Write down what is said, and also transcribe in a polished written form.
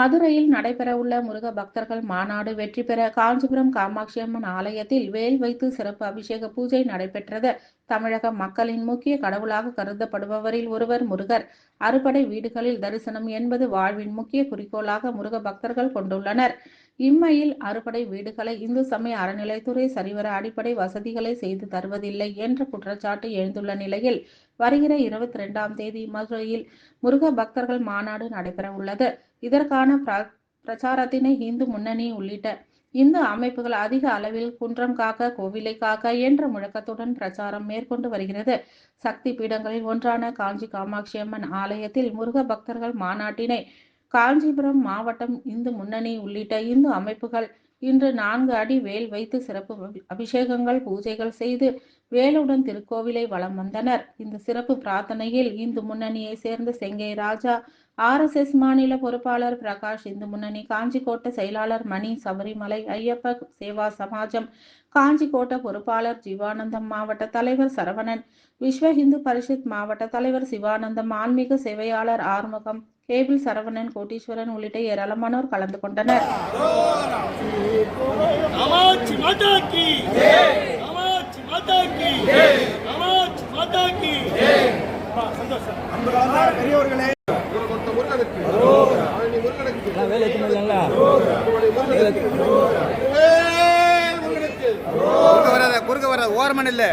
மதுரையில் நடைபெறவுள்ள முருக பக்தர்கள் மாநாடு வெற்றி பெற காஞ்சிபுரம் காமாட்சி அம்மன் ஆலயத்தில் வேல் வைத்து சிறப்பு அபிஷேக பூஜை நடைபெற்றது. தமிழக மக்களின் முக்கிய கடவுளாக கருதப்படுபவரில் ஒருவர் முருகர். அறுபடை வீடுகளில் தரிசனம் என்பது வாழ்வின் முக்கிய குறிக்கோளாக முருக பக்தர்கள் கொண்டுள்ளனர். இம்மையில் அறுபடை வீடுகளை இந்து சமய அறநிலைத்துறை சரிவர அடிப்படை வசதிகளை செய்து தருவதில்லை என்ற குற்றச்சாட்டு எழுந்துள்ள நிலையில் வருகிற 22ஆம் தேதி மதுரையில் முருக பக்தர்கள் மாநாடு நடைபெற உள்ளது. இதற்கான பிரச்சாரத்தினை இந்து முன்னணி உள்ளிட்ட இந்து அமைப்புகள் அதிக அளவில் குன்றம் காக்க கோவிலை காக்க என்ற முழக்கத்துடன் பிரச்சாரம் மேற்கொண்டு வருகிறது. சக்தி பீடங்களில் ஒன்றான காஞ்சி காமாட்சி அம்மன் ஆலயத்தில் முருக பக்தர்கள் மாநாட்டினை காஞ்சிபுரம் மாவட்டம் இந்து முன்னணி உள்ளிட்ட இந்து அமைப்புகள் இன்று 4 அடி வேல் வைத்து சிறப்பு அபிஷேகங்கள் பூஜைகள் செய்து வேலுடன் திருக்கோவிலை வலம் வந்தனர். இந்த சிறப்பு பிரார்த்தனையில் இந்து முன்னணியை சேர்ந்த செங்கை ராஜா, RSS மாநில பொறுப்பாளர் பிரகாஷ், இந்து முன்னணி காஞ்சிக்கோட்ட செயலாளர் மணி, சபரிமலை ஐயப்ப சேவா சமாஜம் காஞ்சிக்கோட்ட பொறுப்பாளர் ஜீவானந்தம், மாவட்ட தலைவர் சரவணன், விஸ்வ இந்து பரிஷத் மாவட்ட தலைவர் சிவானந்தம், ஆன்மீக சேவையாளர் ஆறுமுகம், கேபிள் சரவணன், கோட்டீஸ்வரன் உள்ளிட்ட ஏராளமானோர் கலந்து கொண்டனர். குறுக்க வர ஓரமன் இல்ல